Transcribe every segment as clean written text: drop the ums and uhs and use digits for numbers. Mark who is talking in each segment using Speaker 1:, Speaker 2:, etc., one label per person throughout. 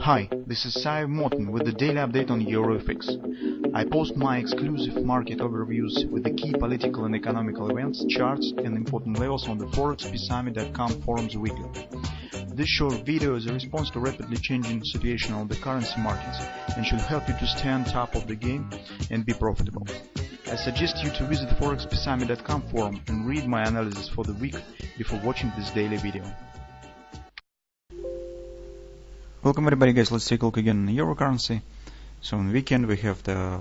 Speaker 1: Hi, this is Sive Morten with the daily update on EuroFX. I post my exclusive market overviews with the key political and economical events, charts and important levels on the ForexPeaceArmy.com forums weekly. This short video is a response to rapidly changing situation on the currency markets and should help you to stay on top of the game and be profitable. I suggest you to visit the ForexPeaceArmy.com forum and read my analysis for the week before watching this daily video. Welcome everybody, guys. Let's take a look again on the euro currency. So on the weekend we have the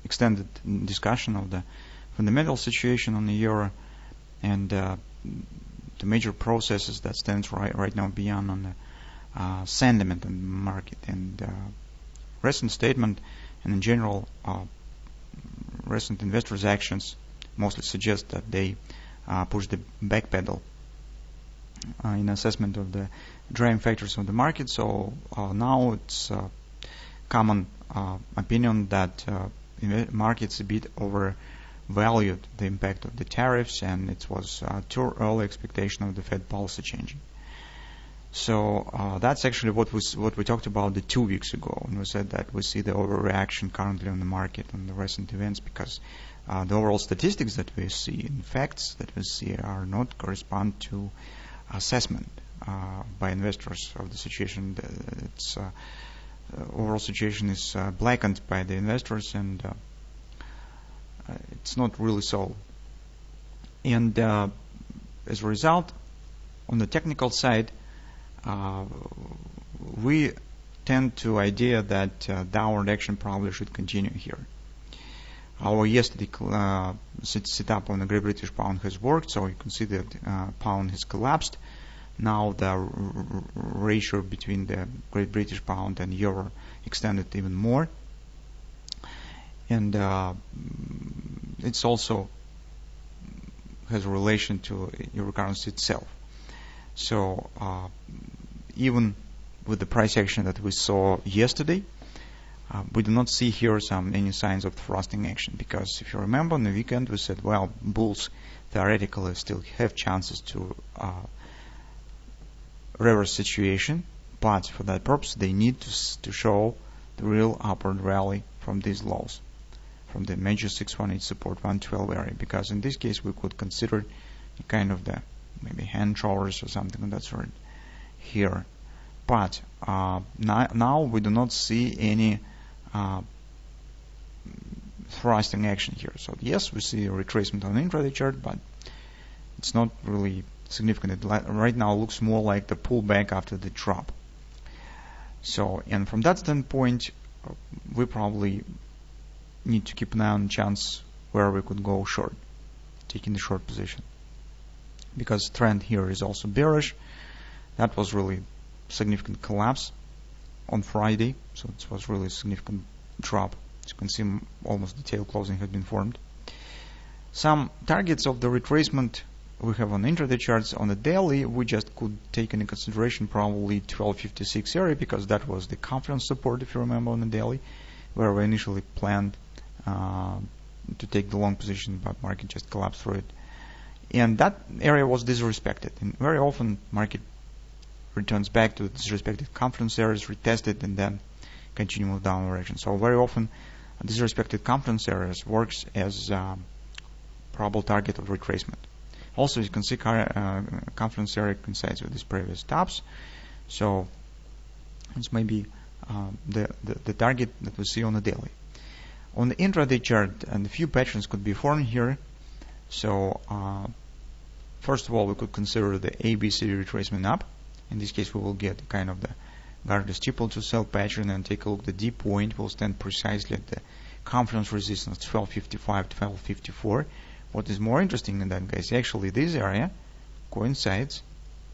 Speaker 1: extended discussion of the fundamental situation on the euro and the major processes that stands right now beyond on the sentiment in the market, and recent statement and in general recent investors' actions mostly suggest that they push the back pedal in assessment of the driving factors of the market. So now it's common opinion that markets a bit overvalued the impact of the tariffs, and it was too early expectation of the Fed policy changing. So that's actually what we talked about 2 weeks ago, when we said that we see the overreaction currently on the market on the recent events, because the overall statistics that we see and facts that we see are not correspond to assessment by investors of the situation. Its overall situation is blackened by the investors, and it's not really so. And as a result, on the technical side, we tend to idea that downward action probably should continue here. Our yesterday setup on the Great British Pound has worked, so you can see that pound has collapsed. Now the ratio between the Great British Pound and euro extended even more, and it's also has a relation to euro currency itself. So even with the price action that we saw yesterday, we do not see here any signs of thrusting action, because if you remember on the weekend we said, well, bulls theoretically still have chances to reverse situation, but for that purpose they need to show the real upward rally from these lows, from the major 618 support 112 area, because in this case we could consider kind of the maybe hand shoulders or something of that sort here. But now we do not see any thrusting action here. So yes, we see a retracement on the intraday chart, but it's not really significant. Right now it looks more like the pullback after the drop. So, and from that standpoint, we probably need to keep an eye on the chance where we could go short, taking the short position, because trend here is also bearish. That was really significant collapse on Friday, so it was really a significant drop. As you can see, almost the tail closing had been formed. Some targets of the retracement we have on intraday charts. On the daily, we just could take into consideration probably 1256 area, because that was the confidence support, if you remember, on the daily, where we initially planned to take the long position, but market just collapsed through it, and that area was disrespected. And very often market returns back to disrespected confidence areas, retested, and then continue with downward direction. So very often disrespected confidence areas works as probable target of retracement. Also, you can see confidence area coincides with these previous tops, so it's maybe the target that we see on the daily. On the intraday chart, and a few patterns could be formed here. So first of all, we could consider the ABC retracement up. In this case, we will get kind of the guarded steeple to sell pattern, and take a look. The D point will stand precisely at the confidence resistance 1255, 1254. What is more interesting in that case, actually this area coincides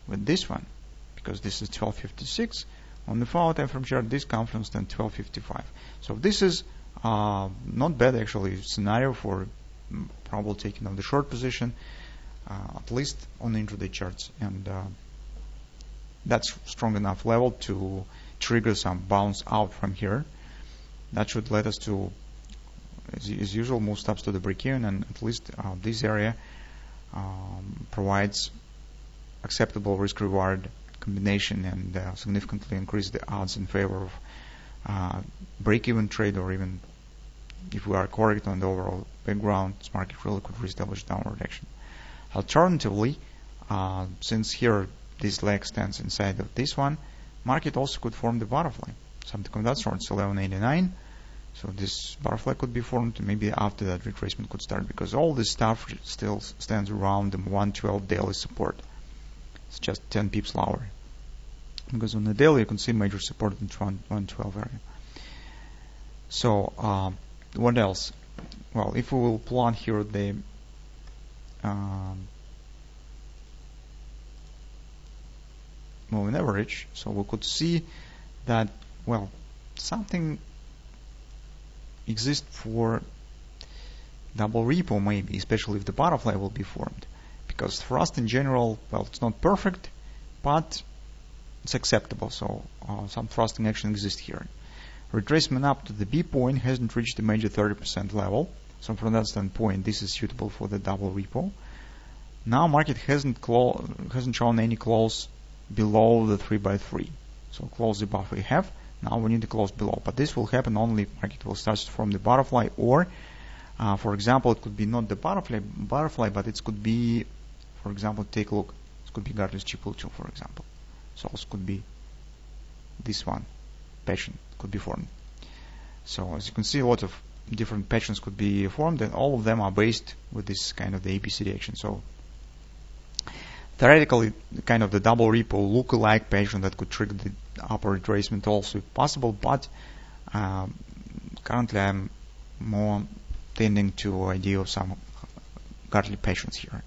Speaker 1: with this one, because this is 1256. On the 4-hour time frame chart, this confidence stands 1255. So this is not bad actually scenario for probably taking of the short position, at least on the intraday charts, and that's strong enough level to trigger some bounce out from here. That should let us to, as usual, move stops to the break-even, and at least this area provides acceptable risk-reward combination and significantly increase the odds in favor of break-even trade, or even if we are correct on the overall background, this market really could reestablish downward action. Alternatively, since here this leg stands inside of this one, market also could form the butterfly, something of that sort. It's 1189. So this butterfly could be formed, and maybe after that retracement could start, because all this stuff still stands around the 112 daily support. It's just 10 pips lower, because on the daily you can see major support in 112 area. So what else? Well, if we will plot here the moving average, so we could see that, well, something exists for double repo, maybe, especially if the butterfly will be formed, because thrust in general, well, it's not perfect, but it's acceptable. So some thrusting action exists here. Retracement up to the B point hasn't reached the major 30% level, so from that standpoint this is suitable for the double repo. Now market hasn't shown any close below the 3x3, so close above we have. Now we need to close below, but this will happen only if market will start from the butterfly, or for example, it could be not the butterfly, but it could be, for example, take a look, it could be Gartner's triple two, for example. So it could be this one pattern could be formed. So as you can see, a lot of different patterns could be formed, and all of them are based with this kind of the ABCD action. So theoretically, kind of the double repo look-alike pattern that could trigger the upper retracement also possible, but currently I'm more tending to idea of some Gartley patterns here.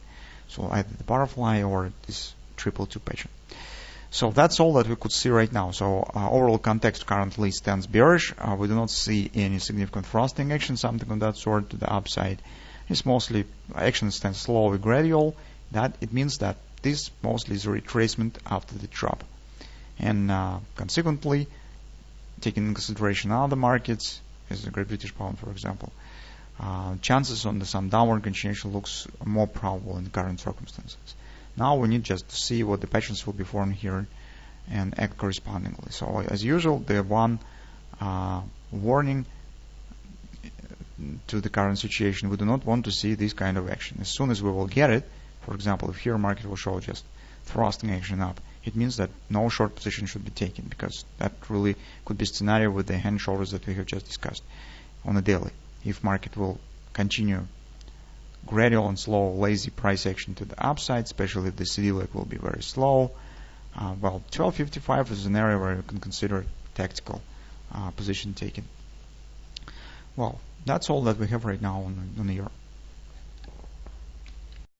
Speaker 1: So either the butterfly or this triple two pattern. So that's all that we could see right now. So overall context currently stands bearish. We do not see any significant thrusting action, something of that sort to the upside. It's mostly action stands slowly gradual. That it means that this mostly is a retracement after the drop. And consequently, taking into consideration other markets, as the Great British Pound, for example, chances on some downward continuation looks more probable in the current circumstances. Now we need just to see what the patterns will be formed here and act correspondingly. So as usual, the one warning to the current situation, we do not want to see this kind of action. As soon as we will get it, for example, if here market will show just thrusting action up, it means that no short position should be taken, because that really could be scenario with the hand shoulders that we have just discussed on the daily. If market will continue gradual and slow, lazy price action to the upside, especially if the CD leg will be very slow, well, 1255 is an area where you can consider tactical position taking. Well, that's all that we have right now on the euro.